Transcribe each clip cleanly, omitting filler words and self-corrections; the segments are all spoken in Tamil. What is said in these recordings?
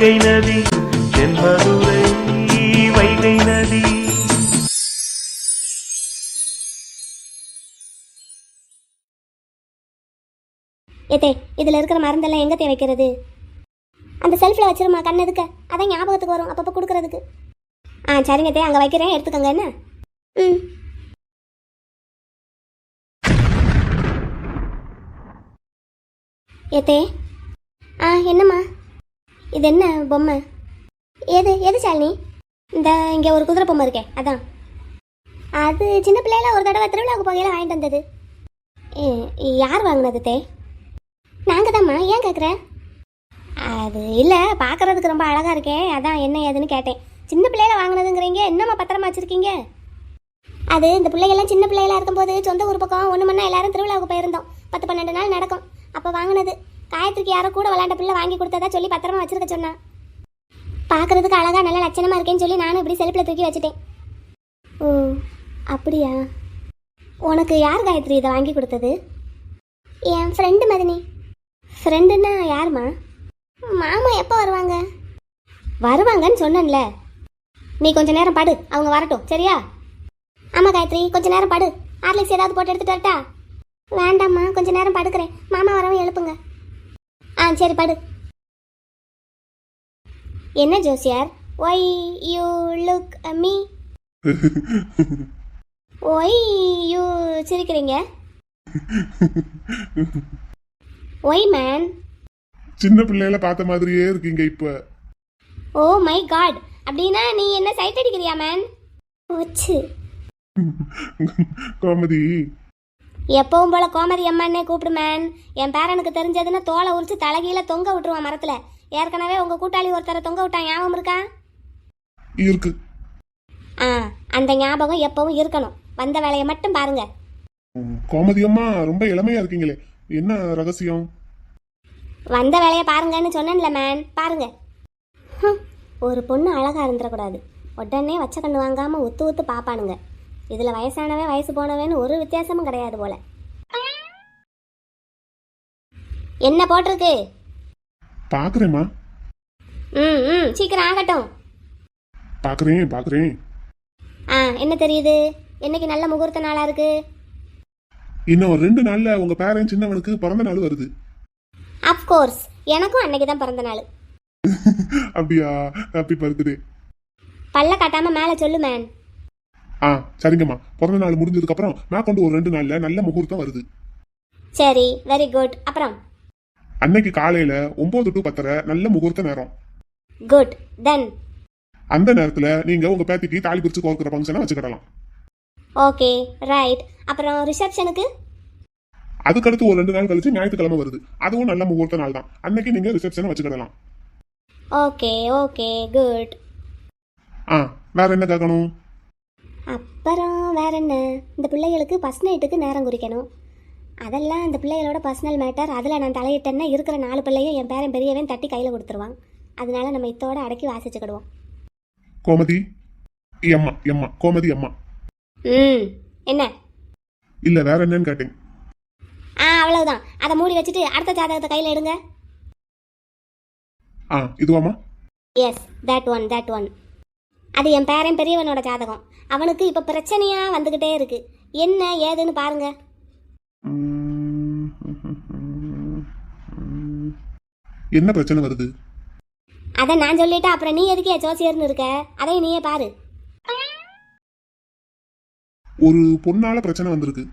வைகை நதி தென்மதுரை வைகை நதி. ஏத்தே, இதில் இருக்கிற மருந்தெல்லாம் எங்கே வைக்கிறது? அந்த செல்ஃபில் வச்சிருமா, கண் எதுக்க? அதான் ஞாபகத்துக்கு வரும் அப்பப்போ கொடுக்கறதுக்கு. சரிங்க தே, அங்கே வைக்கிறேன், எடுத்துக்கோங்க. என்ன? ம். ஏத்தே. என்னம்மா? இது என்ன பொம்மை? எது எது சாலினி? இந்த இங்கே ஒரு குதிரை பொம்மை இருக்கே, அதான். அது சின்ன பிள்ளையில ஒரு தடவை திருவிழாவுக்கு போகையில வாங்கிட்டு வந்தது. யார் வாங்கினது தே? நாங்கள் தான்மா. ஏன் கேட்குற? அது இல்லை, பார்க்குறதுக்கு ரொம்ப அழகாக இருக்கே, அதான் என்ன ஏதுன்னு கேட்டேன். சின்ன பிள்ளையில வாங்கினதுங்கிறீங்க, என்னம்மா பத்திரமா வச்சுருக்கீங்க? அது இந்த பிள்ளைகள்லாம் சின்ன பிள்ளைகளாக இருக்கும்போது சொந்த ஊர் பக்கம் ஒன்று மணி எல்லாரும் திருவிழாவுக்கு போயிருந்தோம். 10-12 நாள் நடக்கும். அப்போ வாங்கினது. காயத்ரிக்கு யாரோ கூட விளாண்ட பிள்ளை வாங்கி கொடுத்ததா சொல்லி பத்திரமா வச்சிருக்க சொன்னா. பார்க்குறதுக்கு அழகாக நல்ல லட்சணமாக இருக்கேன்னு சொல்லி நானும் இப்படி செல்ஃபில் தூக்கி வச்சுட்டேன். ஓ அப்படியா? உனக்கு யார் காயத்ரி இதை வாங்கி கொடுத்தது? என் ஃப்ரெண்டு மதினி. ஃப்ரெண்டுன்னா யாருமா? மாமா எப்போ வருவாங்க? வருவாங்கன்னு சொன்னேன்ல. நீ கொஞ்ச நேரம் படு, அவங்க வரட்டும், சரியா? ஆமாம் காயத்ரி, கொஞ்ச நேரம் படு. ஹார்லிக்ஸ் ஏதாவது போட்டு எடுத்துட்டு வரட்டா? வேண்டாம்மா, கொஞ்ச நேரம் படுக்கிறேன், மாமா வரவும் எழுப்புங்க. சரி படு. என்ன ஜோசியார், why you look me? Why you சிரிக்கிறீங்க? Why man? சின்ன பிள்ளையில பார்த்த மாதிரியே இருக்கீங்க இப்ப. ஓ மை காட், அப்படின்னா நீ என்ன சைட் அடிக்கிறியா மேன்? ஓச்சு கோமதி. எப்பவும் போல கோமதி அம்மானே கூப்பிடு மேன். என் பேரனுக்கு தெரிஞ்சதுன்னா தோலை உரிச்சு தலைகீழ தொங்க விட்டுருவான் மரத்துல. ஏற்கனவே உங்க கூட்டாளி ஒருத்தரை தொங்க விட்டான், ஞாபகம் இருக்கா? இருக்கு. அந்த ஞாபகம் எப்பவும் இருக்கணும். வந்த வேலையை மட்டும் பாருங்க. கோமதி அம்மா ரொம்ப இளமையா இருக்கீங்களே, என்ன ரகசியம்? வந்த வேலையை பாருங்கன்னு சொன்னேன்ல மேன், பாருங்க. ஒரு பொண்ணு அழகா இருந்துடக்கூடாது, உடனே வச்ச கண்ணு வாங்காம ஒத்து ஒத்து பாப்பானுங்க. இதுல வயசானவன் வயசு போனவன்னு ஒரு வித்தியாசமும் கிடையாது போல. என்ன போட்டிருக்கு? பாக்குறேம்மா. சீக்கிரம் ஆகட்டும். பாக்குறேன். என்ன தெரியுது? என்னைக்கு நல்ல முகூர்த்த நாளா இருக்கு? இன்னும் 2 நாள்ல உங்க பேரன் சின்னவனுக்கு பிறந்த நாள் வருது. அப்கோர்ஸ், எனக்கும் அன்னைக்கு தான் பிறந்த நாள். அப்படியா? Happy birthday. பல்ல காட்டாம மேல சொல்லு மேன். சரிங்கம்மா. பிறந்த நாள் முடிஞ்சதுக்கு அப்புறம் நான் கொண்டு ஒரு 2 நாள்ல நல்ல முகூர்த்தம் வருது. சரி, வெரி குட். அப்புறம் அன்னைக்கு காலையில 9 to 10 நல்ல முகூர்த்த நேரம். குட். தென் அந்த நேரத்துல நீங்க உங்க பேத்திக்கு தாலி பிரிச்சு கோர்க்கிற ஃபங்க்ஷனை வச்சுக்கிடலாம். Okay, right. அப்புறம் ரிசப்ஷனுக்கு? அதுக்கடுத்து ஒரு 2 நாள் கழிச்சு ஞாயிற்றுக்கிழமை வருது, அதுவும் நல்ல முகூர்த்த நாள் தான். அன்னைக்கு நீங்க ரிசப்ஷனை வச்சுக்கிடலாம். Okay okay, good. வேற என்ன கேட்கணும்? அப்புறம் வேற என்ன? இந்த பிள்ளைகளுக்கு ஃபர்ஸ்ட் நைட்டுக்கு நேரம் குறிக்கணும். அதெல்லாம் அந்த பிள்ளைகளோட பர்சனல் மேட்டர். அதில் நான் தலையிட்டேன்னா இருக்கிற 4 பிள்ளையும் என் பேரன் பெரியவன் தட்டி கையில் கொடுத்துருவான். அதனால நம்ம இத்தோட அடக்கி வாசிச்சுக்கிடுவோம். கோமதி அம்மா. கோமதி அம்மா. என்ன? இல்ல வேற என்னன்னு கேட்டேன். அவ்வளவுதான். அதை மூடி வச்சுட்டு அடுத்த ஜாதகத்தை கையில் எடுங்க. இதுவாமா? Yes, that one. அது என் பேரன் பெரியவனோட ஜாதகம். அவனுக்கு இப்போ பிரச்சனையா வந்துக்கிட்டே இருக்கு. என்ன ஏதுன்னு பாருங்க. என்ன பிரச்சனை வருது? அதை நான் சொல்லிட்டா அப்புறம் நீ எதுக்கே ஜோசியர்னு இருக்க? அதையும் நீயே பாரு. ஒரு பொண்ணால பிரச்சனை வந்திருக்கு.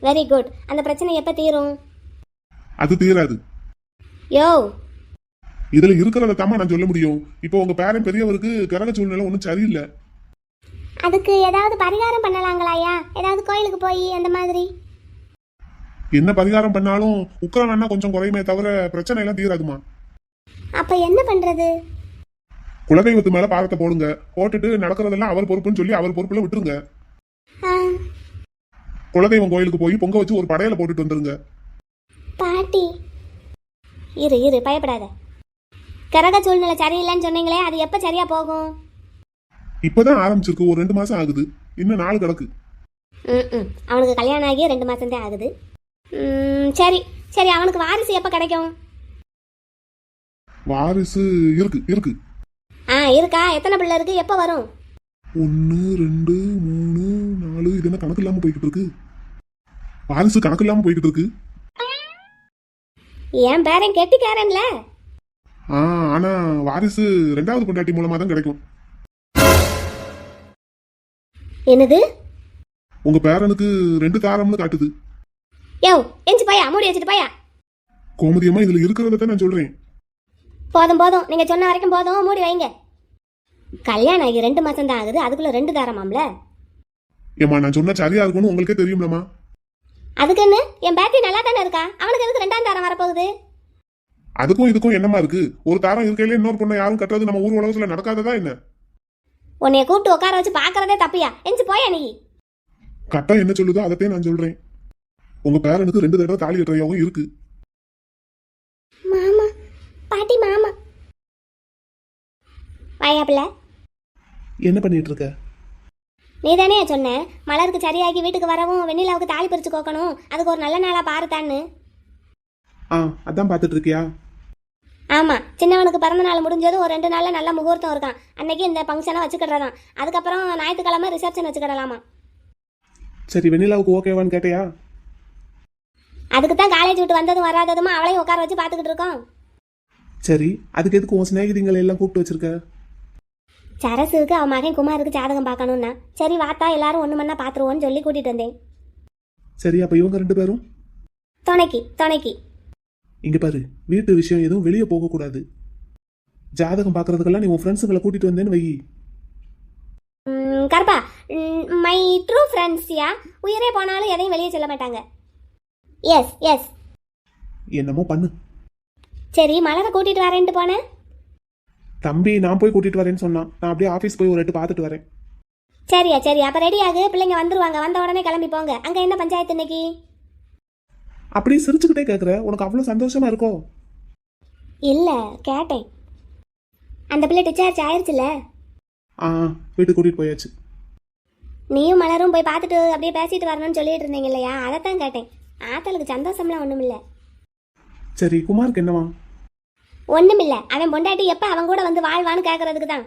Very good. அந்த பிரச்சனை எப்ப தீரும்? அது தீராது. யோ, இதுல இருக்கிறத தாமா நான் சொல்ல முடியும். இப்போ உங்க பேரன் பெரியவருக்கு கிரக சூழ்நிலை ஒன்றும் சரியில்லை. அதுக்கு ஏதாவது பரிகாரம் பண்ணலாங்களாயா? ஏதாவது கோயிலுக்கு போய் அந்த மாதிரி? என்ன பரிகாரம் பண்ணாலும் உக்கரம்னா கொஞ்சம் குறையுமே தவிர பிரச்சனை எல்லாம் தீராதுமா. அப்ப என்ன பண்றது? குலதெய்வத்து மேல பாரத்தை போடுங்க. போட்டுட்டு நடக்கிறதெல்லாம் அவர் பொறுப்புன்னு சொல்லி அவர் பொறுப்புல விட்டுருங்க. குலதெய்வம் கோயிலுக்கு போய் பொங்க வச்சு ஒரு படையில போட்டுட்டு வந்துருங்க. பாட்டி இரு பயப்படாத. கிரக சூழ்நிலை சரியில்லைன்னு சொன்னீங்களே, அது எப்ப சரியா போகும்? இப்பதான் ஆரம்பிச்சிருக்கு, ஒரு 2 மாசம் ஆகுது, இன்னும் 4 கிடக்கு. அவனுக்கு கல்யாணம் ஆகிய 2 மாசம் தான் ஆகுது. சரி சரி, அவனுக்கு வாரிசு எப்ப கிடைக்கும்? வாரிசு இருக்கு இருக்கு. இருக்கா? எத்தனை பிள்ளை இருக்கு? எப்போ வரும்? 1 2 3 4 இது என்ன கணக்கு இல்லாம போய்கிட்டு இருக்கு? வாரிசு கணக்கு இல்லாம போய்கிட்டு இருக்கு. என் பேரன் கெட்டிக்காரன்ல. ஆனா வாரிசு 2வது பொண்டாட்டி மூலமா தான் கிடைக்கும். என்னது? உங்க பேரனுக்கு 2 தாரம்னு காட்டுது. யோ, எஞ்சி பாயா, மூடி வச்சுட்டு பாயா. கோமதியம்மா இதுல இருக்கிறத நான் சொல்றேன். போதும் போதும், நீங்க சொன்ன வரைக்கும் போதும், மூடி வைங்க. கல்யாணம் ஆகி 2 மாசம் தான் ஆகுது, அதுக்குள்ள 2 தாரமாம்ல. ஏமா நான் சொன்ன சரியா இருக்கும்னு உங்களுக்கே தெரியும்லமா. அதுக்குன்னு என் பேத்தி நல்லா தானே இருக்கா, அவனுக்கு எதுக்கு 2ஆம் தாரம் வரப்போகுது? அதுக்கும் இதுக்கும் என்னமா இருக்கு? ஒரு தாரம் இருக்கையில இன்னொரு பொண்ணை யாரும் கட்டுறது நம்ம ஊர் உலகத்துல நடக்காததா என்ன? உன்னைய கூப்பிட்டு உட்கார வச்சு பாக்குறதே தப்பியா? எஞ்சி போயா நீ. கட்டம் என்ன சொல்லுதோ அதைத்தான் நான் சொல்றேன். உங்க பேரனுக்கு 2 தடவை தாலி கட்டுறையாவும் இருக்கு. மாமா, பாட்டி மாமா. வாயா பிள்ளை. என்ன பண்ணிட்டு இருக்க? நீ தானே சொன்ன மலருக்கு சரியாகி வீட்டுக்கு வரவும் வெண்ணிலாவுக்கு தாலி பறிச்சு கோக்கணும், அதுக்கு ஒரு நல்ல நாளா பாருத்தான்னு. அதான் பாத்துட்டு இருக்கியா? ஆமா, சின்னவனுக்கு பிறந்த நாள் முடிஞ்சதும் ஒரு 2 நாள்ல நல்ல முகூர்த்தம் இருக்கான். அன்னைக்கு இந்த ஃபங்க்ஷனை வச்சுக்கிடுறதான். அதுக்கப்புறம் ஞாயிற்றுக்கிழமை ரிசப்ஷன் வச்சுக்கிடலாமா. சரி, வெண்ணிலாவுக்கு ஓகேவான்னு கேட்டியா? அதுக்கு தான் காலேஜ் விட்டு வந்ததும் வராததுமா அவளையும் உட்கார வச்சு பார்த்துக்கிட்டு இருக்கோம். சரி, அதுக்கு எதுக்கு உன் சிநேகிதிங்களை எல்லாம் கூப்பிட்டு வச்சிருக்க? சரசுக்கு அவன் மகன் குமாருக்கு ஜாதகம் பார்க்கணும்னா சரி வாத்தா எல்லாரும் ஒன்று மண்ணா பார்த்துருவோன்னு சொல்லி கூட்டிட்டு வந்தேன். சரி, அப்ப இவங்க 2 பேரும் துணைக்கு. இங்க பாரு, வீட்டு விஷயம் எதுவும் வெளியே போக கூடாது. ஜாதகம் பாக்குறதுக்கெல்லாம் நீ உன் ஃப்ரெண்ட்ஸுங்களை கூட்டிட்டு வந்தேன்னு வை. கருப்பா, மை ட்ரூ ஃப்ரெண்ட்ஸ்யா, உயிரே போனாலும் எதையும் வெளியே சொல்ல மாட்டாங்க. எஸ். என்னமோ பண்ணு. சரி, மலரை கூட்டிட்டு வரேன்ட்டு போனேன். தம்பி நான் போய் கூட்டிட்டு வரேன்னு சொன்னான். நான் அப்படியே ஆஃபீஸ் போய் ஒரு 8 பார்த்துட்டு வரேன். சரியா, அப்ப ரெடி ஆகு, பிள்ளைங்க வந்துருவாங்க. வந்த உடனே கிளம்பி போங்க. அங்க என்ன பஞ்சாயத்து இன்னைக்கு? அப்படியே சிரிச்சுக்கிட்டே கேட்குற, உனக்கு அவ்வளோ சந்தோஷமா இருக்கோ? இல்ல, கேட்டேன். அந்த பிள்ளை டிஸ்சார்ஜ் ஆயிருச்சுல. வீட்டுக்கு கூட்டிட்டு போயாச்சு. நீயும் மலரும் போய் பார்த்துட்டு அப்படியே பேசிட்டு வரணும்னு சொல்லிட்டு இருந்தீங்க இல்லையா, அதைத்தான் கேட்டேன். ஆத்தலுக்கு சந்தோஷம்லாம் ஒண்ணும் இல்ல. சரி, குமாருக்கு என்னவா? ஒண்ணுமில்ல, அவன் பொண்டாட்டி எப்ப அவன் கூட வந்து வாழ்வான்னு கேட்கறதுக்கு தான்.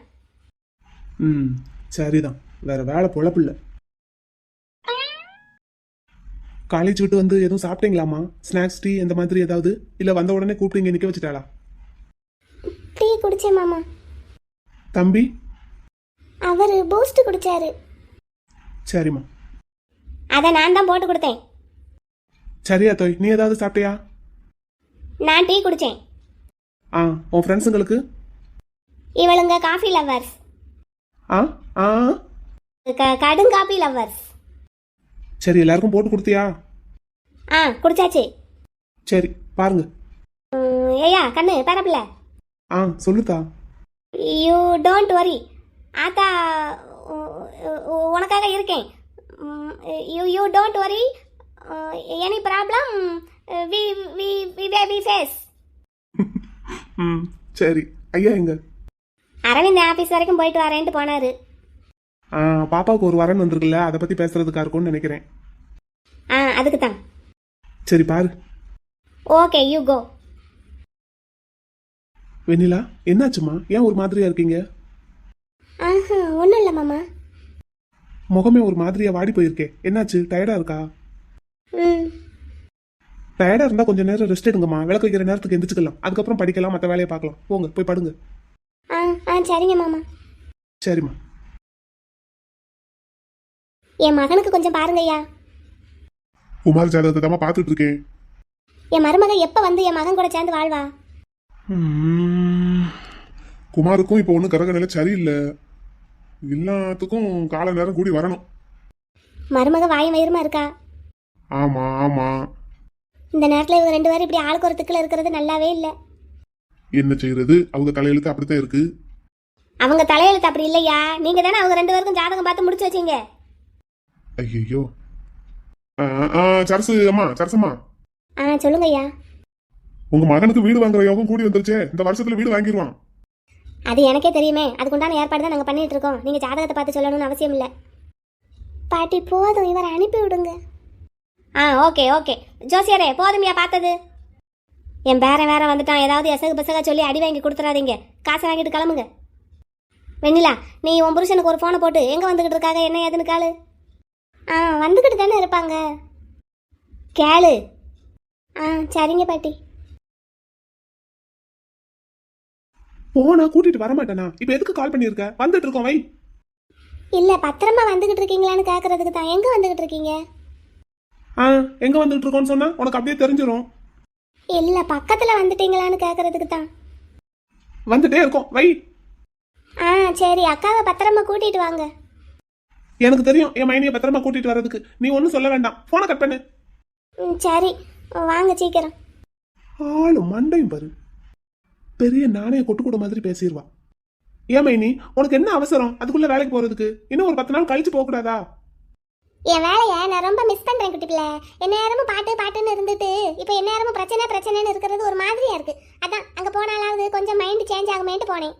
சரிதான், வேற வேலை பொழப்பு இல்ல. காலேஜ் விட்டு வந்து எதுவும் சாப்பிட்டீங்களாமா? ஸ்நாக்ஸ், டீ இந்த மாதிரி ஏதாவது? இல்ல வந்த உடனே கூப்பிட்டு இங்க நிக்க வச்சுட்டாளா? டீ குடிச்சேன் மாமா. தம்பி அவரு பூஸ்ட் குடிச்சாரு. சரிம்மா. அத நான் தான் போட்டு கொடுத்தேன். சரியா தோய், நீ ஏதாவது சாப்பிட்டியா? நான் டீ குடிச்சேன். உன் ஃப்ரெண்ட்ஸுங்களுக்கு? இவளுங்க காஃபி லவ்வர்ஸ். ஆ கடும் காபி லவ்வர்ஸ். சரி, எல்லாருக்கும் போட்டு கொடுத்தியா? குடிச்சாச்சு. சரி, பாருங்க. ஏயா கண்ணு பரப்பில்ல. சொல்லுதா. யூ டோன்ட் வரி, ஆத்தா உனக்காக இருக்கேன். You don't worry, any problem we face. சரி, ஐயா எங்க? அரவிந்த் ஆபீஸ் வரைக்கும் போயிட்டு வரேன்ட்டு போனாரு. பாப்பாவுக்கு ஒரு வரன் வந்திருக்குல்ல, அதை பத்தி பேசுறதுக்கா இருக்கும்னு நினைக்கிறேன். அதுக்கு தான். சரி பாரு. Okay, you go. வெண்ணிலா, என்னாச்சுமா? ஏன் ஒரு மாதிரியா இருக்கீங்க? ஒன்றும் இல்லை மாமா. முகமே ஒரு மாதிரியா வாடி போயிருக்கே, என்னாச்சு? டயர்டா இருக்கா? டயர்டா இருந்தா கொஞ்சம் நேரம் ரெஸ்ட் எடுங்கம்மா. விளக்கு வைக்கிற நேரத்துக்கு எந்திரிச்சுக்கலாம், அதுக்கப்புறம் படிக்கலாம், மற்ற வேலையை பார்க்கலாம். போங்க போய் படுங்க. சரிங்க மாமா. சரிம்மா. என் மகனுக்கு கொஞ்சம் பாருங்கய்யா. குமார் ஜாதகத்தை தான் பார்த்துட்டு இருக்கேன். என் மருமக எப்ப வந்து என் மகன் கூட சேர்ந்து வாழ்வா? குமாருக்கும் இப்போ ஒன்றும் கரக நிலை சரியில்லை. எல்லாத்துக்கும் கால நேரம் கூடி வரணும். மருமக வாயும் வயிறுமா இருக்கா? ஆமா. இந்த நேரத்துல இவங்க 2 பேரும் இப்படி ஆளுக்கு ஒரு திக்கில் இருக்கிறது நல்லாவே இல்லை. என்ன செய்யறது, அவங்க தலையெழுத்து அப்படித்தான் இருக்கு. அவங்க தலையெழுத்து அப்படி இல்லையா, நீங்க தானே அவங்க 2 பேருக்கும் ஜாதகம் பார்த்து முடிச்சு வச்சீங்க. ஐயோ. சரசம்மா. சொல்லுங்க ஐயா. உங்க மகனுக்கு வீடு வாங்குற யோகம் கூடி வந்துருச்சே, இந்த வருஷத்துல வீடு வாங்கிடுவான். அது எனக்கே தெரியுமே, அதுக்குண்டான ஏற்பாடு தான் நாங்க பண்ணிட்டு இருக்கோம். நீங்க ஜாதகத்தை பார்த்து சொல்லணும்னு அவசியம் இல்லை. பாட்டி போதும், இவரை அனுப்பி விடுங்க. ஓகே ஜோசியரே, போதுமையா பார்த்தது? என் பேரன் வேற வந்துட்டான், ஏதாவது எசகு பெசகா சொல்லி அடி வாங்கி கொடுத்துறாதீங்க. காசை வாங்கிட்டு கிளம்புங்க. வெண்ணிலா, நீ உன் புருஷனுக்கு ஒரு ஃபோனை போட்டு எங்கே வந்துக்கிட்டு இருக்காங்க என்ன ஏதுன்னு காலு. வந்துக்கிட்டு தானே இருப்பாங்க, கேளு. சரிங்க பாட்டி. போனா கூட்டிட்டு வரமாட்டேனா? இப்ப எதுக்கு கால் பண்ணிருக்க? வந்துட்டு இருக்கோம், வை. இல்லை, பத்திரமா வந்துக்கிட்டு இருக்கீங்களான்னு கேட்கறதுக்கு தான். எங்கே வந்துக்கிட்டு இருக்கீங்க? எங்க வந்துட்டு இருக்கோம்னு சொன்னா உனக்கு அப்படியே தெரிஞ்சிடும். இல்லை, பக்கத்தில் வந்துட்டீங்களான்னு கேட்கறதுக்கு தான். வந்துட்டே இருக்கோம், வை. சரி, அக்காவை பத்திரமா கூட்டிட்டு வாங்க. எனக்கு தெரியும் என் மைனியை பத்திரமா கூட்டிட்டு வர்றதுக்கு. நீ ஒன்றும் சொல்ல வேண்டாம், போனை கட் பண்ணு. சரி, வாங்க சீக்கிரம். ஆளும் மண்டையும் பாரு, பெரிய நாணய கொட்டு கூட மாதிரி பேசிடுவா. ஏன் மைனி, உனக்கு என்ன அவசரம் அதுக்குள்ள வேலைக்கு போறதுக்கு? இன்னும் ஒரு 10 நாள் கழிச்சு போக கூடாதா? என் வேலையை நான் ரொம்ப மிஸ் பண்றேன் குட்டிப்பிள்ள. எந்நேரமும் பாட்டுன்னு இருந்துட்டு இப்போ எந்நேரமும் பிரச்சனைன்னு இருக்கிறது ஒரு மாதிரியா இருக்கு. அதான் அங்க போனாலாவது கொஞ்சம் மைண்ட் சேஞ்ச் ஆகுமேன்ட்டு போனேன்.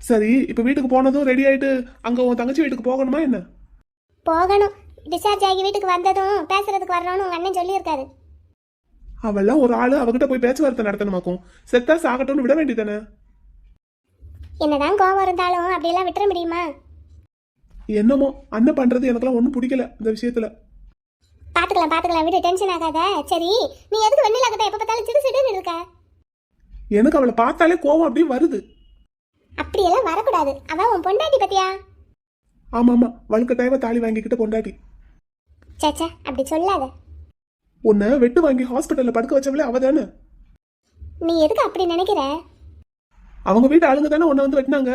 சரி, இப்ப வீட்டுக்கு போனதும் ரெடி ஆயிட்டு அங்க உன் தங்கச்சி வீட்டுக்கு போகணுமா என்ன? போகணும். டிஸ்சார்ஜ் ஆகி வீட்டுக்கு வந்ததும் பேசுறதுக்கு வரணும்னு உங்க அண்ணன் சொல்லியிருக்காரு. அவெல்லாம் ஒரு ஆளு, அவகிட்ட போய் பேச்சுவார்த்தை நடத்தணுமாக்கும். செத்தா சாகட்டும்னு விட வேண்டியதானே? என்னதான் கோவம் இருந்தாலும் அப்படியெல்லாம் விட்டுற முடியுமா? என்னமோ அண்ணன் பண்றது எனக்கெல்லாம் ஒன்றும் பிடிக்கல இந்த விஷயத்துல. பாத்துக்கலாம் விடு, டென்ஷன் ஆகாத. சரி, நீ எதுக்கு வெண்ணிலா கிட்ட எப்ப பார்த்தாலும் சிடுசிடுன்னு இருக்க? எனக்கு அவளை பார்த்தாலே கோவம் அப்படியே வருது. அப்படியெல்லாம் வரக்கூடாது, அவ உன் பொண்டாட்டி பத்தியா? ஆமா, வழுக்கட்டாயவ தாலி வாங்கிக்கிட்ட பொண்டாட்டி. சேச்சா, அப்படி சொல்லாத. உன்னை வெட்டு வாங்கி ஹாஸ்பிட்டல்ல படுக்க வச்சவளே அவ தானே. நீ எதுக்கு அப்படி நினைக்கிற? அவங்க வீட்டு ஆளுங்க தானே உன்னை வந்து வெட்டினாங்க.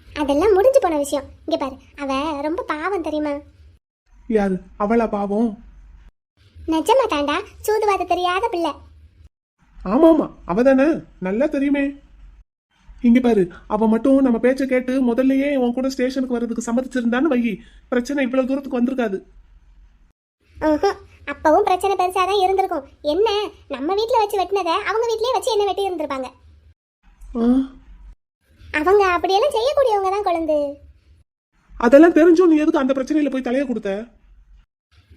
அதெல்லாம் முடிஞ்சு போன விஷயம். இங்க பாரு, அவ ரொம்ப பாவம் தெரியுமா? யாரு அவளா பாவம்? நிஜமா தாண்டா, சூதுவாத தெரியாத பிள்ளை. ஆமா, அவ தானே, நல்லா தெரியுமே. இங்க பாரு, அவ மட்டும் நம்ம பேச்ச கேட்டு முதல்லயே உன் கூட ஸ்டேஷனுக்கு வர்றதுக்கு சம்மதிச்சிருந்தான்னு வை, பிரச்சனை இவ்வளவு தூரத்துக்கு வந்திருக்காது. அப்பவும் பிரச்சனை பெருசாதான் இருந்திருக்கும். என்ன, நம்ம வீட்டுல வச்சு வெட்டினத அவங்க வீட்லயே வச்சு என்ன வெட்டி இருந்திருப்பாங்க. அவங்க அப்படியெல்லாம் செய்யக்கூடியவங்க தான் குழந்தை. அதெல்லாம் தெரிஞ்சும் நீ எதுக்கு அந்த பிரச்சனையில போய் தலைய கொடுத்த?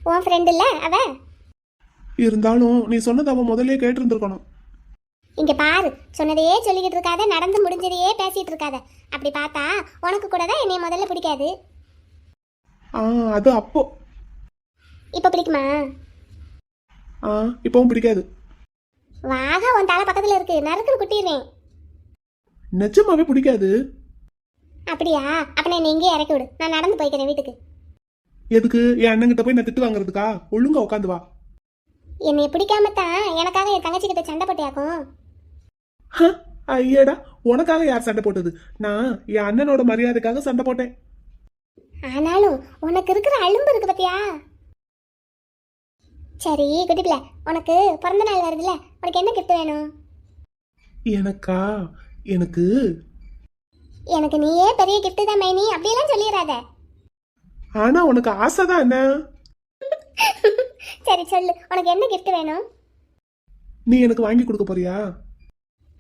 உன் ஃப்ரெண்ட் இல்ல அவ? இருந்தாலும் நீ சொன்னது அவன் முதல்லயே கேட்டு இருந்திருக்கணும். இங்க பாரு, சொன்னதையே சொல்லிக்கிட்டு இருக்காத, நடந்து முடிஞ்சதையே பேசிட்டு இருக்காத. அப்படி பார்த்தா உனக்கு கூட தான் என்னைய முதல்ல பிடிக்காது. அது அப்போ. இப்ப பிடிக்குமா? இப்பவும் பிடிக்காது. வாகா உன் தலை பக்கத்துல இருக்கு, நறுக்குன்னு குட்டிடுவேன். நிஜமாவே பிடிக்காது. அப்படியா? அப்ப நான் இங்கேயே இறக்கி விடு, நான் நடந்து போய்க்கிறேன் வீட்டுக்கு. எதுக்கு? என் அண்ணன் கிட்ட போய் நான் திட்டு வாங்குறதுக்கா? ஒழுங்கா உட்காந்து வா. என்னைய பிடிக்காம தான் எனக்காக என் தங்கச்சி கிட்ட சண்டை போட்டியாக்கும். ஐயடா, உனக்காக யார் சண்டை போட்டது? நான் என் அண்ணனோட மரியாதைக்காக சண்டை போட்டேன். ஆனாலும் உனக்கு இருக்கிற அலும்பு இருக்கு பத்தியா? சரி குட்டிப்பில, உனக்கு பிறந்த நாள் வருதுல்ல, உனக்கு என்ன கிஃப்ட் வேணும்? எனக்கா? எனக்கு நீயே பெரிய கிஃப்ட் தான் மைனி, அப்படியெல்லாம் சொல்லிடாத. ஆனா உனக்கு ஆசைதான் என்ன? சரி சொல்லு, உனக்கு என்ன கிஃப்ட் வேணும்? நீ எனக்கு வாங்கி கொடுக்க போறியா?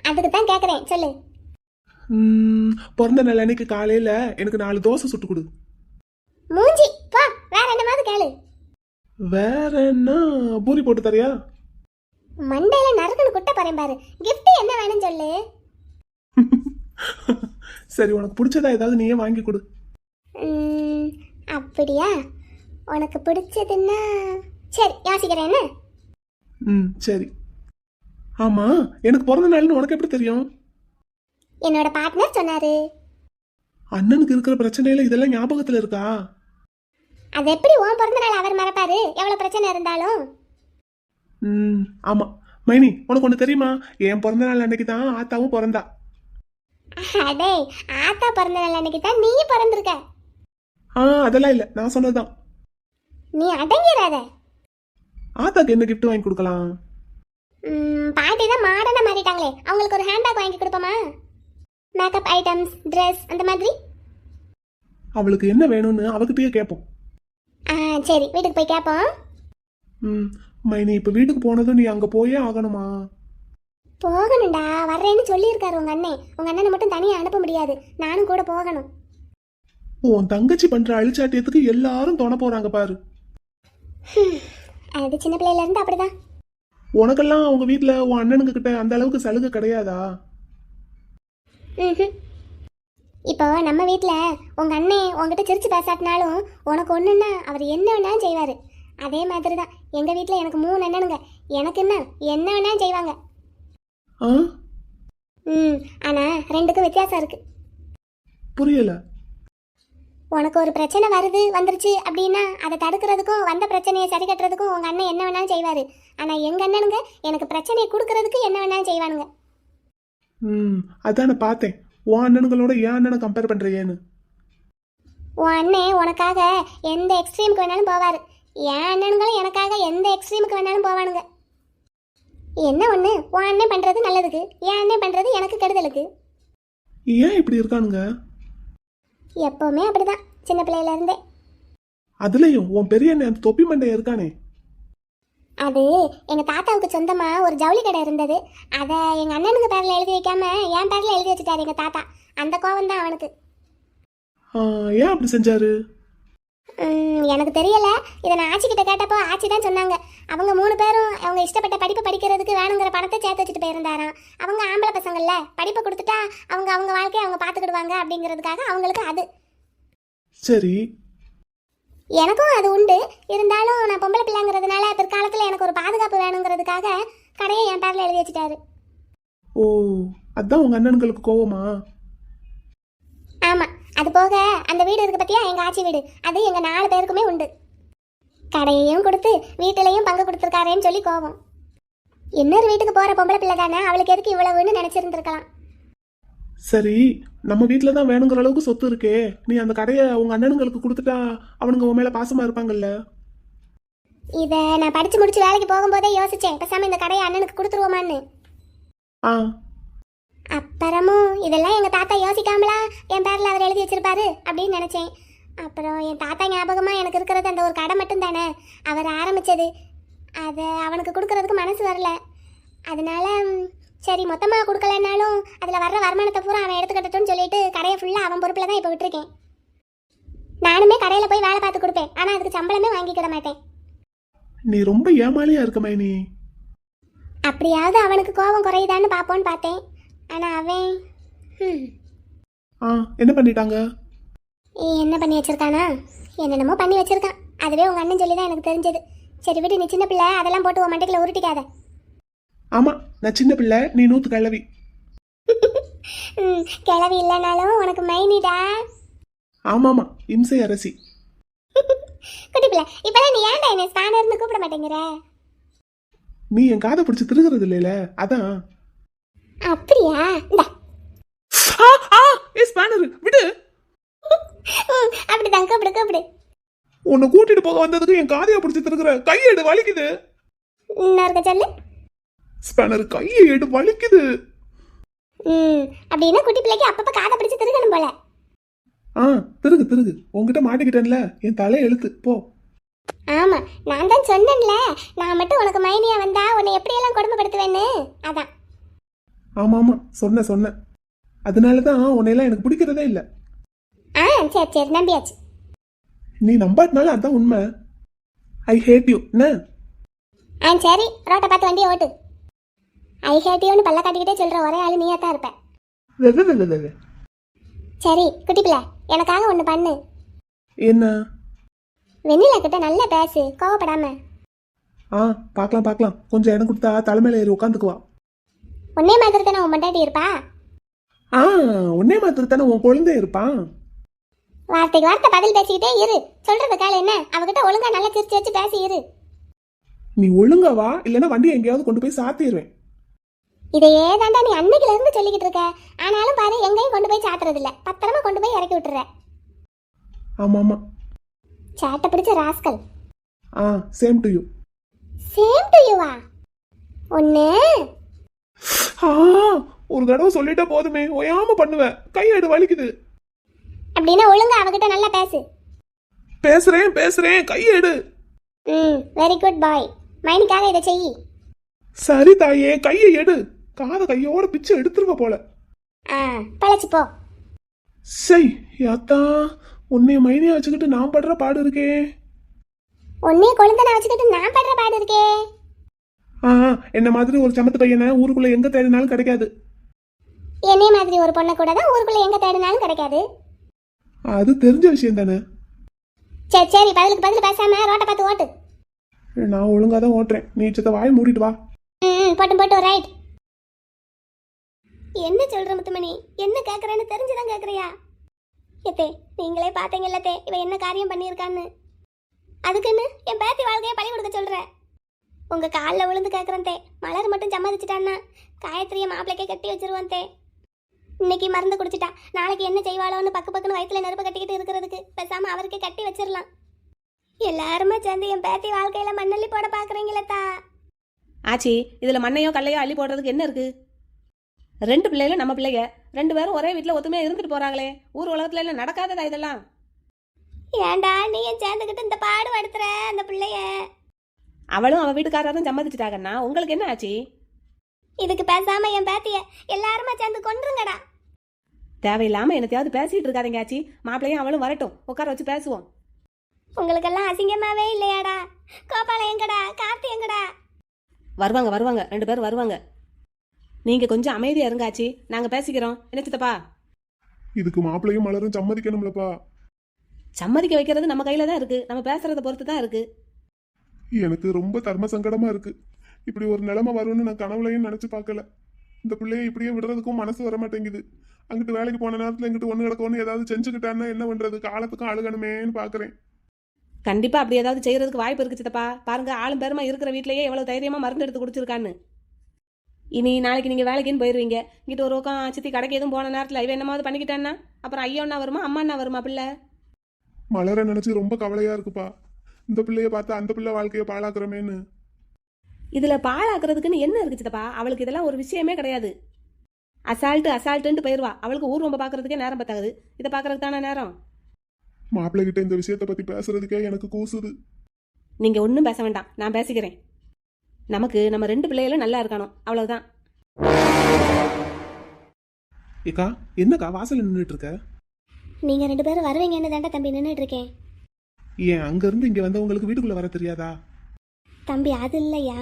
அதுக்கு தான் கேக்குறேன், சொல்லு. பிறந்த நாள் அன்னைக்கு காலையில எனக்கு 4 தோசை சுட்டு கொடு. மூஞ்சி பா, வேற என்னமாவது கேளு. வேற என்ன? பூரி போட்டு தரியா? மண்டையில நறுக்குன்னு குட்ட போறேன் பாரு. கிஃப்ட் என்ன வேணும் சொல்லு. சரி, உனக்கு பிடிச்சதா ஏதாவது நீயே வாங்கி கொடு. அப்படியா? உனக்கு பிடிச்சதுன்னா சரி, யோசிக்கிறேன். சரி. ஆமா, எனக்கு பிறந்த நாள்னு உனக்கு எப்படி தெரியும்? என்னோட பார்ட்னர் சொன்னாரு. அண்ணனுக்கு இருக்கிற பிரச்சனையில இதெல்லாம் ஞாபகத்துல இருக்கா? அது எப்படி உன் பிறந்த நாள் அவர் மறப்பாரு, எவ்வளவு பிரச்சனை இருந்தாலும்? ஆமா. மைனி, உனக்கு ஒண்ணு தெரியுமா? என் பிறந்த நாள் அன்னைக்கு தான் ஆத்தாவும் பிறந்தா. அடே, ஆத்தா பிறந்த நாள் அன்னைக்கு தான் நீ பிறந்திருக்க. அதெல்லாம் இல்ல, நான் சொன்னதுதான். நீ அடங்கிராத. ஆத்தாக்கு என்ன கிஃப்ட் வாங்கி கொடுக்கலாம்? பாட்டி தான் மாடர்னா மாறிட்டாங்களே, அவங்களுக்கு ஒரு ஹேண்ட்பேக் வாங்கி கொடுப்போமா? மேக்கப் ஐட்டம்ஸ், ட்ரெஸ் அந்த மாதிரி. அவளுக்கு என்ன வேணும்னு அவகிட்டயே கேட்போம். சரி, வீட்டுக்கு போய் கேட்போம். மைனி, இப்ப வீட்டுக்கு போனதும் நீ அங்க போயே ஆகணுமா? போகணும்டா, வர்றேன்னு சொல்லியிருக்காரு உங்க அண்ணன். உங்க அண்ணனை மட்டும் தனியா அனுப்ப முடியாது, நானும் கூட போகணும். உன் தங்கச்சி பண்ற அழிச்சாட்டியத்துக்கு எல்லாரும் தொண போறாங்க பாரு. அது சின்ன பிள்ளையில இருந்து அப்படிதான். உனக்கெல்லாம் உங்க வீட்ல உன் அண்ணனுங்க கிட்ட அந்த அளவுக்கு சலுகை கிடையாதா? ம்ஹும். இப்போ நம்ம வீட்டில் உங்கள் அண்ணன் உங்ககிட்ட சிரிச்சு பேசாட்டினாலும் உனக்கு ஒன்றுன்னா அவர் என்ன வேணாலும் செய்வார். அதே மாதிரி தான் எங்கள் வீட்டில் எனக்கு 3 அண்ணனுங்க. எனக்கு என்ன வேணாலும் செய்வாங்க. ஆ, ஆனால் 2க்கும் வித்தியாசம் இருக்குது. புரியல. உனக்கு ஒரு பிரச்சனை வந்துருச்சு அப்படின்னா அதை தடுக்கிறதுக்கும் வந்த பிரச்சனையை சரி கட்டுறதுக்கும் உங்கள் அண்ணன் என்ன வேணாலும் செய்வார். ஆனால் எங்கள் அண்ணனுங்க எனக்கு பிரச்சனையை கொடுக்கறதுக்கு என்ன வேணாலும் செய்வானுங்க. அதான் நான் பார்த்தேன் உன் அண்ணனுங்களோட என் அண்ணனை கம்பேர் பண்றியேன்னு. உன் அண்ணன் உனக்காக எந்த எக்ஸ்ட்ரீமுக்கு வேணாலும் போவார். என் அண்ணனுங்களும் எனக்காக எந்த எக்ஸ்ட்ரீமுக்கு வேணாலும் போவானுங்க. என்ன ஒன்று, உன் அண்ணன் பண்ணுறது நல்லதுக்கு, என் அண்ணன் பண்ணுறது எனக்கு கெடுதலுக்கு. ஏன் இப்படி இருக்கானுங்க? எப்பவுமே அப்படிதான் சின்ன பிள்ளையில இருந்தே. அதுலயும் உன் பெரிய அண்ணன் அந்த தொப்பி மண்டைய இருக்கானே, அது எங்க தாத்தாவுக்கு சொந்தமா ஒரு ஜவுளி கடை இருந்தது. அதை எங்க அண்ணனுக்கு பேர்ல எழுதி வைக்காம என் பேர்ல எழுதி வச்சுட்டாரு எங்க தாத்தா. அந்த கோவம் தான் அவனுக்கு. ஏன் அப்படி செஞ்சாரு? எனக்கு தெரியல. இதை நான் ஆச்சி கிட்ட கேட்டப்போ ஆச்சி தான் சொன்னாங்க. அவங்க 3 பேரும் அவங்க இஷ்டப்பட்ட படிப்பு படிக்கிறதுக்கு வேணுங்கிற பணத்தை சேர்த்து வச்சுட்டு போயிருந்தாராம். அவங்க ஆம்பளை பசங்கள்ல, படிப்பை கொடுத்துட்டா அவங்க அவங்க வாழ்க்கையை அவங்க பார்த்துக்கிடுவாங்க அப்படிங்கிறதுக்காக அவங்களுக்கு அது. சரி, எனக்கும் அது உண்டு. இருந்தாலும் நான் பொம்பளை பிள்ளைங்கிறதுனால பிற்காலத்தில் எனக்கு ஒரு பாதுகாப்பு வேணுங்கிறதுக்காக கடையை என் பேரில் எழுதி வச்சுட்டாரு. ஓ, அதான் உங்க அண்ணனுங்களுக்கு கோவமா? ஆமாம். அது போக அந்த வீடு இருக்கு பத்தியா, எங்கள் ஆச்சி வீடு, அது எங்கள் 4 பேருக்குமே உண்டு. கடையையும் கொடுத்து வீட்டிலையும் பங்கு கொடுத்துருக்காரேன்னு சொல்லி கோவம். இன்னொரு வீட்டுக்கு போகிற பொம்பளை பிள்ளை தானே, அவளுக்கு எதுக்கு இவ்வளவுன்னு நினச்சிருந்துருக்கலாம். சரி, நம்ம வீட்டில் தான் வேணுங்கிற அளவுக்கு சொத்து இருக்கே, நீ அந்த கடையை உங்க அண்ணனுங்களுக்கு கொடுத்துட்டா அவனுங்க உன் மேல பாசமா இருப்பாங்கல்ல? இதை நான் படித்து முடிச்சு வேலைக்கு போகும்போதே யோசித்தேன், பேசாமல் இந்த கடையை அண்ணனுக்கு கொடுத்துருவோமான்னு. ஆ, அப்புறமும் இதெல்லாம் எங்கள் தாத்தா யோசிக்காமலா என் பேரில் அவர் எழுதி வச்சிருப்பாரு அப்படின்னு நினச்சேன். அப்புறம் என் தாத்தா ஞாபகமாக எனக்கு இருக்கிறது அந்த ஒரு கடை மட்டும் தானே அவர் ஆரம்பித்தது. அதை அவனுக்கு கொடுக்கறதுக்கு மனசு வரல. அதனால சரி, மொத்தமாக கொடுக்கலனாலும் அதில் வர்ற வருமானத்தை பூரா அவன் எடுத்துக்கிட்டோன்னு சொல்லிட்டு கடையை ஃபுல்லாக அவன் பொறுப்பில் தான் இப்போ விட்டுருக்கேன். நானுமே கடையில் போய் வேலை பார்த்து கொடுப்பேன், ஆனால் அதுக்கு சம்பளமே வாங்கிக்கிட மாட்டேன். நீ ரொம்ப ஏமாளியா இருக்கமே நீ. அப்படியாவது அவனுக்கு கோபம் குறையுதான்னு பார்ப்போன்னு பார்த்தேன். ஆனால் அவன் என்ன பண்ணிட்டாங்க? என்ன பண்ணி வச்சிருக்கானா, என்னென்னமோ பண்ணி வச்சிருக்கான். அதுவே உங்கள் அண்ணன் சொல்லி தான் எனக்கு தெரிஞ்சது. சரி விட்டு, நீ சின்ன பிள்ளை, அதெல்லாம் போட்டு உன் மண்டைக்குள்ள உருட்டிக்காத. ஆமா, நான் சின்ன பிள்ளை, நீ 100 கிழவி. கிளவி இல்லைனாலும் உனக்கு மைனிடா. ஆமாமா, இம்சை அரசி. குட்டி பிள்ளை, இப்பெல்லாம் நீ ஏன்டா என்ன ஸ்பானர்னு கூப்பிட மாட்டேங்கிற? நீ என் காதை பிடிச்சி திருகிறது இல்லைல, அதான். அப்படியா? இந்தா. ஸ்பானர் விடு. அப்படிதான், கூப்பிடு கூப்பிடு. உன்னை கூட்டிட்டு போக வந்ததுக்கு என் காதையை பிடிச்சி திருகிற, கையெடு வலிக்குது. இன்னொருக்க சொல்லு. ஸ்பானர் கையை எடு வலிக்குது. அப்படின்னா குட்டி பிள்ளைக்கு அப்பப்ப காதை பிடிச்சு திருகணும் போல. திருகு திருகு, உங்ககிட்ட மாட்டிக்கிட்டேன்ல, என் தலை எழுத்து போ. ஆமா, நான் தான் சொன்னேன்ல, நான் மட்டும் உனக்கு மைனியா வந்தா உன்னை எப்படியெல்லாம் கொடுமைப்படுத்துவேன்னு. அதான். ஆமா சொன்ன. அதனாலதான் உன்னையெல்லாம் எனக்கு பிடிக்கிறதே இல்லை. சரி சரி, நம்பியாச்சு. நீ நம்பாட்டினால அதான் உண்மை. ஐ ஹேட் யூ. என்ன? சரி, ரோட்டை பார்த்து வண்டியை ஓட்டு. ஐ ஹேட் யூன்னு பல்ல காட்டிக்கிட்டே சொல்ற ஒரே ஆளு நீயா தான் இருப்ப. சரி குட்டி பிள்ளை, எனக்காக ஒன்று பண்ணு. என்ன? வெண்ணிலா கிட்ட நல்லா பேசு, கோவப்படாம. பார்க்கலாம். கொஞ்சம் இடம் கொடுத்தா தலைமையில ஏறி உட்காந்துக்குவா. உன்னே மாதிரி தானே உன் மண்டாட்டி இருப்பா. உன்னே மாதிரி தானே உன் குழந்தை இருப்பான். வார்த்தைக்கு வார்த்தை பதில் பேசிக்கிட்டே இரு. சொல்றது கால என்ன, அவகிட்ட ஒழுங்கா நல்லா சிரிச்சு வச்சு பேசி இரு. நீ ஒழுங்கா வா, இல்லைன்னா வண்டியை எங்கேயாவது கொண்டு போய் சாத்திடுவேன். இதையே தாண்டா நீ அன்னைக்குல இருந்து சொல்லிக்கிட்டு இருக்க. ஆனாலும் பாரு, எங்கேயும் கொண்டு போய் சாத்துறது இல்ல, பத்திரமா கொண்டு போய் இறக்கி விட்டுற. ஆமா சாட்டை பிடிச்ச rascal. Same to you. Same to யூவா? ஒண்ணு ஒரு தடவை சொல்லிட்டா போதுமே, ஓயாம பண்ணுவேன். கையெடு வலிக்குது. அப்படின்னா ஒழுங்கா அவகிட்ட நல்லா பேசு. பேசுறேன், கையெடு. வெரி குட் பாய். மைனிக்காக இதை செய். சரி தாயே, கையை எடு. காதை கையோட பிச்சு எடுத்துருவ போல. பழச்சு போ. சை யாத்தா, உன்னை மைனியா வச்சுக்கிட்டு நான் படுற பாடு இருக்கே. உன்னே கொழுந்தனை வச்சுக்கிட்டு நான் படுற பாடு இருக்கே. என்ன மாதிரி ஒரு சமத்து பையனை ஊருக்குள்ள எங்க தேடினாலும் கிடைக்காது. என்னே மாதிரி ஒரு பொண்ணை கூட தான் ஊருக்குள்ள எங்க தேடினாலும் கிடைக்காது. அது தெரிஞ்ச விஷயம் தானே. சரி சரி, பதிலுக்கு பதில் பேசாம ரோட்டை பார்த்து ஓட்டு. நான் ஒழுங்கா தான் ஓட்டுறேன், நீ சத்த வாய் மூடிட்டு வா. போட்டு ரைட். என்ன சொல்ற முத்துமணி, என்ன கேக்குறேன்னு தெரிஞ்சுதான் கேக்குறியா? எத்தே நீங்களே பாத்தீங்கல்லத்தே இவ என்ன காரியம் பண்ணியிருக்கான்னு. அதுக்குன்னு என் பேத்தி வாழ்க்கையை பழி கொடுக்க சொல்ற. உங்க காலில் விழுந்து கேட்குறேன் தே, மலர் மட்டும் சம்மதிச்சிட்டான்னா காயத்ரியை மாப்பிள்ளைக்கே கட்டி வச்சிருவான் தே. இன்னைக்கு மருந்து குடிச்சிட்டா, நாளைக்கு என்ன செய்வாளோன்னு பக்குன்னு வயிற்றுல நெருப்பு கட்டிக்கிட்டு இருக்கிறதுக்கு பேசாம அவருக்கே கட்டி வச்சிடலாம். எல்லாருமே சேர்ந்து என் பேத்தி வாழ்க்கையில மண்ணள்ளி போட பாக்குறீங்களா? ஆச்சி, இதுல மண்ணையோ கல்லையோ அள்ளி போடுறதுக்கு என்ன இருக்கு? 2 பிள்ளைகளும் நம்ம பிள்ளைங்க, 2 பேரும் ஒரே வீட்டுல ஒத்துமையா இருந்துட்டு போறாங்களே. ஊர் உலகத்துல எல்லாம் நடக்காததா இதெல்லாம்? ஏண்டா நீ ஏன் சேர்ந்துக்கிட்டு இந்த பாடு படுத்துற அந்த பிள்ளைய? அவளும் அவ வீட்டுக்காரரும் சம்மதிச்சுட்டாங்கன்னா உங்களுக்கு என்ன ஆச்சு? இதுக்கு பேசாம என் பேத்திய எல்லாருமே சேர்ந்து கொன்றுங்கடா. தேவையில்லாம என்னத்தையாவது பேசிட்டு இருக்காதீங்க ஆச்சி. மாப்பிள்ளையும் அவளும் வரட்டும், உட்கார வச்சு பேசுவோம். உங்களுக்கெல்லாம் அசிங்கமாவே இல்லையாடா? கோபால எங்கடா, கார்த்தி எங்கடா? வருவாங்க 2 பேரும் வருவாங்க. நீங்க கொஞ்சம் அமைதியா இருங்க ஆச்சி, நாங்க பேசிக்கிறோம். என்ன சித்தப்பா? இதுக்கு மாப்பிள்ளையும் மலரும் சம்மதிக்கணும்லப்பா. சம்மதிக்க வைக்கிறது நம்ம கையில தான் இருக்கு, நம்ம பேசுறத பொறுத்து தான் இருக்கு. எனக்கு ரொம்ப தர்ம சங்கடமா இருக்கு. இப்படி ஒரு நிலைமை வரும்னு நான் கனவுலையும் நினைச்சு பார்க்கல. இந்த பிள்ளையை இப்படியே விடுறதுக்கும் மனசு வர மாட்டேங்குது. அங்கிட்டு வேலைக்கு போன நேரத்துல இங்கிட்டு ஒண்ணு கிடக்கணும் ஏதாவது செஞ்சுக்கிட்டான்னா என்ன பண்றது? காலத்துக்கும் அழுகணுமேன்னு பாக்குறேன். கண்டிப்பா அப்படி ஏதாவது செய்யறதுக்கு வாய்ப்பு இருக்கு சித்தப்பா. பாருங்க, ஆளும் பேருமா இருக்கிற வீட்லயே எவ்வளவு தைரியமா மருந்து எடுத்து குடிச்சிருக்கான்னு. இனி நாளைக்கு நீங்க வேலைக்குன்னு போயிருவீங்க. இங்கிட்ட ஒரு பக்கம் சித்தி கடைக்கு எதுவும் போன நேரத்துல இவ என்னமாவது பண்ணிக்கிட்டான்னா அப்புறம் ஐயோன்னா வருமா அம்மாண்ணா வருமா பிள்ளை? மலரை நினைச்சு ரொம்ப கவலையா இருக்குப்பா. இந்த பிள்ளைய பார்த்து அந்த பிள்ளை வாழ்க்கைய பாழாக்குறமேன்னு. இதுல பாழாக்குறதுக்குன்னு என்ன இருக்கு சித்தப்பா? அவளுக்கு இதெல்லாம் ஒரு விஷயமே கிடையாது. அசால்ட்டுன்ட்டு போயிருவா. அவளுக்கு ஊர் ரொம்ப பாக்குறதுக்கே நேரம் பத்தாகுது. இதை பாக்குறதுக்கு தானே நேரம். மாப்பிள்ளை கிட்ட இந்த விஷயத்த பத்தி பேசுறதுக்கே எனக்கு கூசுது. நீங்க ஒன்றும் பேச வேண்டாம், நான் பேசிக்கிறேன். நமக்கு நம்ம 2 பிள்ளைகளும் நல்லா இருக்கணும், அவ்வளவுதான். ஏக்கா, என்னக்கா வாசல்ல நின்றுட்டு இருக்க? நீங்க 2 பேரும் வருவீங்கன்னு தாண்டா தம்பி நின்றுட்டு இருக்கேன். ஏன் அங்க இருந்து இங்க வந்தவங்களுக்கு வீட்டுக்குள்ள வர தெரியாதா? தம்பி அது இல்லையா?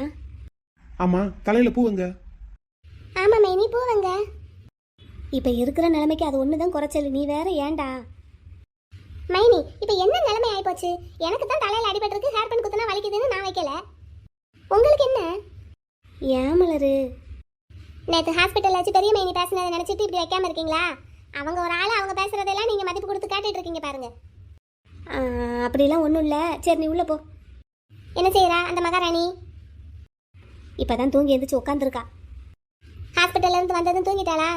ஆமா, தலையில பூவங்க. ஆமா மைனி பூவங்க. இப்ப இருக்கிற நிலைமைக்கு அது ஒண்ணுதான் குறைச்சல். நீ வேற ஏன்டா மைனி? இப்ப என்ன நிலைமை ஆயிப்போச்சு? எனக்கு தான் தலையில அடிபட்டிருக்கு, ஹேர் பன் குத்துனா வலிக்குதுன்னு நான் வைக்கல. உங்களுக்கு என்ன? ஏன் மலரு, நேற்று ஹாஸ்பிட்டல்ல வச்சு பெரிய மைனி பேசினதை நினைச்சிட்டு இப்படி வைக்காம இருக்கீங்களா? அவங்க ஒரு ஆள், அவங்க பேசுறதெல்லாம் நீங்க மதிப்பு கொடுத்து கேட்டுட்டு இருக்கீங்க பாருங்க. அப்படிலாம் ஒன்றும் இல்லை. சரி நீ உள்ள போ. என்ன செய்யறா அந்த மகாராணி? இப்பதான் தூங்கி எழுந்திரிச்சு உட்காந்துருக்கா. ஹாஸ்பிட்டல்ல இருந்து வந்ததும் தூங்கிட்டாளா?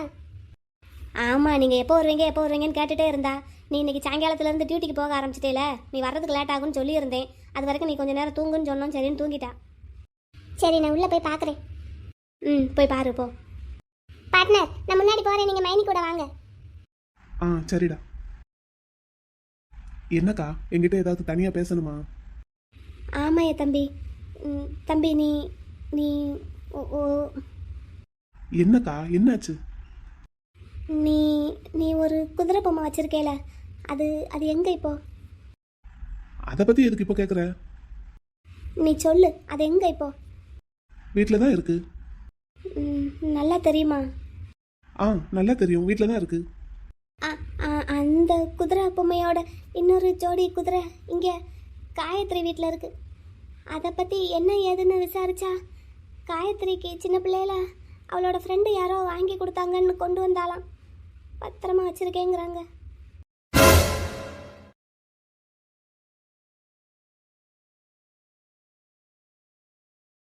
ஆமா, நீங்க எப்போ வருவீங்கன்னு கேட்டுட்டே இருந்தா. நீ இன்னைக்கு சாயங்காலத்துல இருந்து டியூட்டிக்கு போக ஆரம்பிச்சிட்டேல, நீ வர்றதுக்கு லேட் ஆகும்னு சொல்லியிருந்தேன். அது வரைக்கும் நீ கொஞ்சம் நேரம் தூங்குன்னு சொன்னோம். சரின்னு தூங்கிட்டா. சரி நான் உள்ள போய் பார்க்குறேன். போய் பாரு போ. பார்ட்னர், நான் முன்னாடி போறேன், நீங்க மைனி கூட வாங்க. சரிடா. என்னக்கா, என்கிட்ட ஏதாவது தனியா பேசணுமா? ஆமாயே தம்பி. தம்பி நீ நீ என்னக்கா, என்னாச்சு? நீ நீ ஒரு குதிரை பொம்மை வச்சிருக்கேல, அது அது எங்க இப்போ? அதை பத்தி எதுக்கு இப்போ கேக்குற? நீ சொல்லு, அது எங்க இப்போ? வீட்டில் தான் இருக்கு. நல்லா தெரியுமா? நல்லா தெரியும், வீட்டில் தான் இருக்கு. அந்த குதிரை பொம்மையோட இன்னொரு ஜோடி குதிரை இங்கே காயத்ரி வீட்டில் இருக்கு. அதை பற்றி என்ன ஏதுன்னு விசாரிச்சா, காயத்ரிக்கு சின்ன பிள்ளையில அவளோட ஃப்ரெண்டு யாரோ வாங்கி கொடுத்தாங்கன்னு கொண்டு வந்தாலாம். பத்திரமா வச்சிருக்கேங்கிறாங்க.